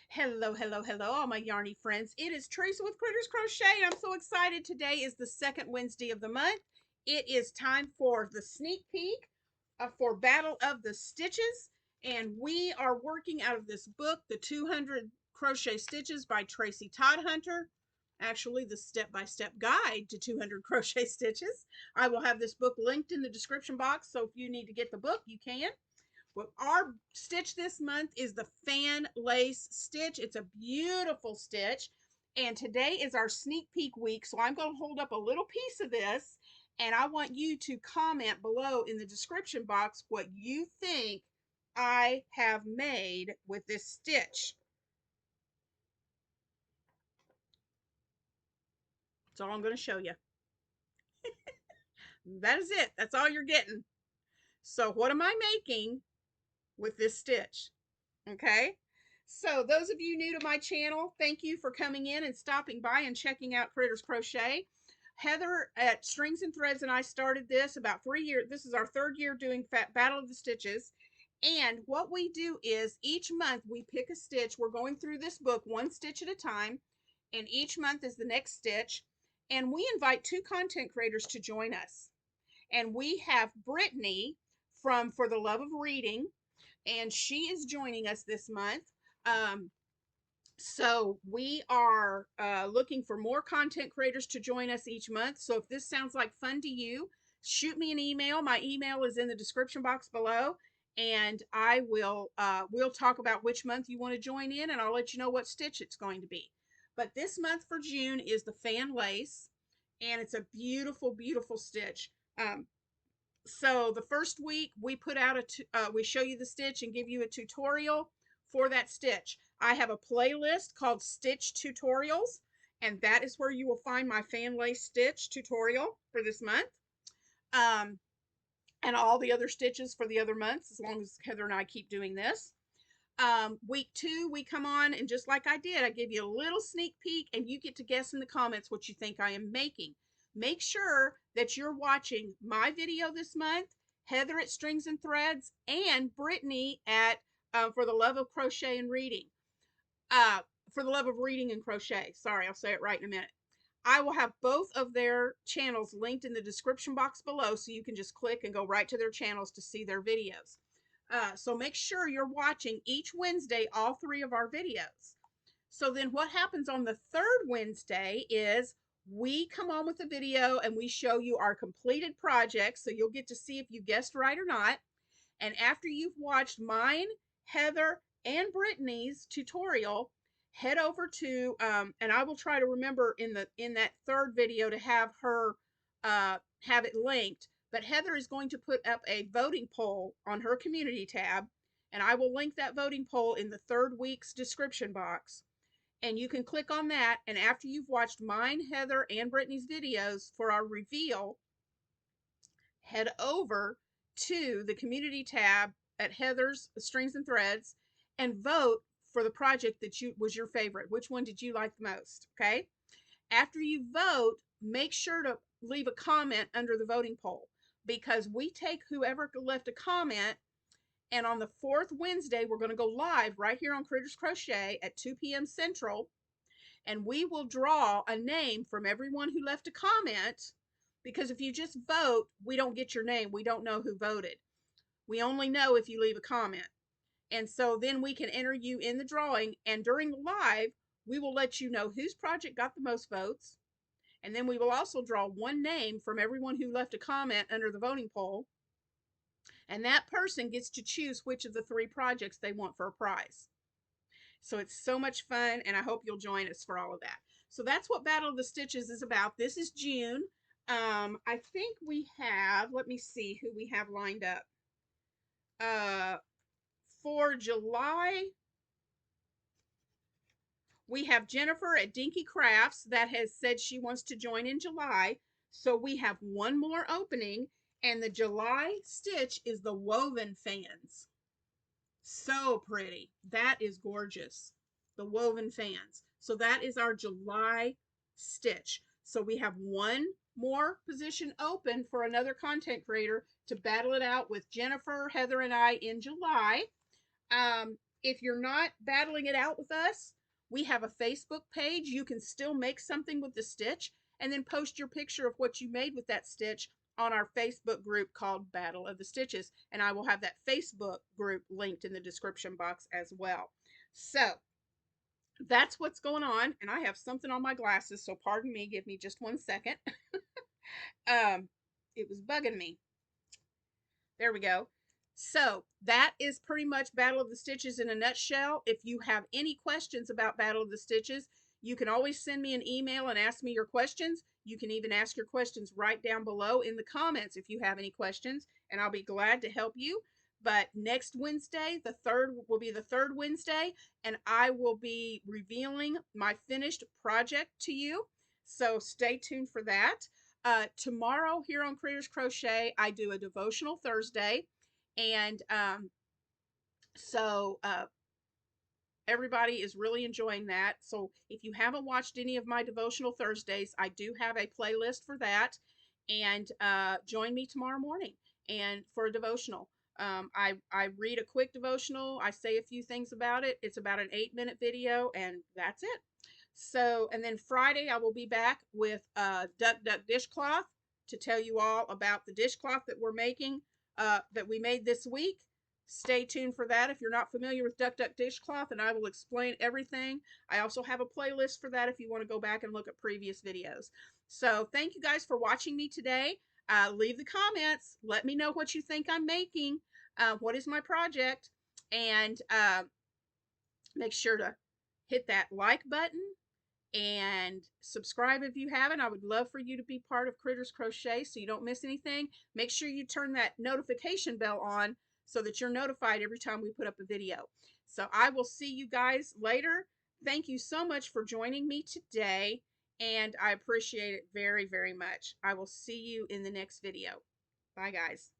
Hello, hello, hello, all my yarny friends. It is Teresa with Critters Crochet, and I'm so excited. Today is the second Wednesday of the month. It is time for the sneak peek for Battle of the Stitches, and we are working out of this book, The 200 Crochet Stitches by Tracy Todd Hunter. Actually, the step-by-step guide to 200 crochet stitches. I will have this book linked in the description box, so if you need to get the book, you can. Well, our stitch this month is the fan lace stitch. It's a beautiful stitch. And today is our sneak peek week. So I'm going to hold up a little piece of this. And I want you to comment below in the description box what you think I have made with this stitch. That's all I'm going to show you. That is it. That's all you're getting. So what am I making with this stitch? Okay. So those of you new to my channel, thank you for coming in and stopping by and checking out Critters Crochet. Heather at Strings and Threads and I started this about 3 years. This is our third year doing Battle of the Stitches. And what we do is each month we pick a stitch. We're going through this book one stitch at a time. And each month is the next stitch. And we invite two content creators to join us. And we have Brittany from For the Love of Reading, and she is joining us this month. So we are looking for more content creators to join us each month. So if this sounds like fun to you, shoot me an email. My email is in the description box below, and I will we'll talk about which month you want to join in, and I'll let you know what stitch it's going to be. But this month for June is the fan lace, and it's a beautiful, beautiful stitch. So the first week we put out we show you the stitch and give you a tutorial for that stitch. I have a playlist called Stitch Tutorials, and that is where you will find my fan lace stitch tutorial for this month. And all the other stitches for the other months, as long as Heather and I keep doing this. Week 2, we come on, and just like I did, I give you a little sneak peek, and you get to guess in the comments what you think I am making. Make sure that you're watching my video this month, Heather at Strings and Threads, and Brittany at For the Love of Crochet and Reading. For the Love of Reading and Crochet. Sorry, I'll say it right in a minute. I will have both of their channels linked in the description box below, so you can just click and go right to their channels to see their videos. So make sure you're watching each Wednesday all 3 of our videos. So then what happens on the third Wednesday is we come on with a video and we show you our completed project. So you'll get to see if you guessed right or not. And after you've watched mine, Heather, and Brittany's tutorial, head over to, and I will try to remember in that third video to have her have it linked. But Heather is going to put up a voting poll on her community tab, and I will link that voting poll in the third week's description box. And you can click on that, and after you've watched mine, Heather, and Brittany's videos for our reveal, head over to the community tab at Heather's Strings and Threads and vote for the project that was your favorite. Which one did you like the most? Okay. After you vote, make sure to leave a comment under the voting poll, because we take whoever left a comment, and on the 4th Wednesday, we're going to go live right here on Critters Crochet at 2 p.m. Central, and we will draw a name from everyone who left a comment, because if you just vote, we don't get your name. We don't know who voted. We only know if you leave a comment. And so then we can enter you in the drawing, and during the live, we will let you know whose project got the most votes. And then we will also draw one name from everyone who left a comment under the voting poll. And that person gets to choose which of the 3 projects they want for a prize. So it's so much fun, and I hope you'll join us for all of that. So that's what Battle of the Stitches is about. This is June. I think we have, let me see who we have lined up. For July, we have Jennifer at Dinky Crafts that has said she wants to join in July. So we have one more opening, and the July stitch is the woven fans. So pretty. That is gorgeous. The woven fans. So that is our July stitch. So we have one more position open for another content creator to battle it out with Jennifer, Heather, and I in July. If you're not battling it out with us, we have a Facebook page. You can still make something with the stitch and then post your picture of what you made with that stitch on our Facebook group called Battle of the Stitches. And I will have that Facebook group linked in the description box as well. So that's what's going on. And I have something on my glasses, so pardon me. Give me just 1 second. um, it was bugging me. There we go. So that is pretty much Battle of the Stitches in a nutshell. If you have any questions about Battle of the Stitches, you can always send me an email and ask me your questions. You can even ask your questions right down below in the comments if you have any questions, and I'll be glad to help you. But next Wednesday, the third, will be the third Wednesday, and I will be revealing my finished project to you. So stay tuned for that. Tomorrow here on Critters Crochet, I do a devotional Thursday, and so everybody is really enjoying that. So if you haven't watched any of my devotional Thursdays, I do have a playlist for that, and join me tomorrow morning and for a devotional. I read a quick devotional. I say a few things about it. It's about an 8-minute video, and that's it. So, and then Friday I will be back with Duck Duck dishcloth to tell you all about the dishcloth that we're making, that we made this week. Stay tuned for that if you're not familiar with Duck Duck dishcloth, and I will explain everything. I also have a playlist for that if you want to go back and look at previous videos. So thank you guys for watching me today. Leave the comments. Let me know what you think I'm making. What is my project? And make sure to hit that like button and subscribe if you haven't. I would love for you to be part of Critters Crochet so you don't miss anything. Make sure you turn that notification bell on so that you're notified every time we put up a video. So I will see you guys later. Thank you so much for joining me today, and I appreciate it very, very much. I will see you in the next video. Bye, guys.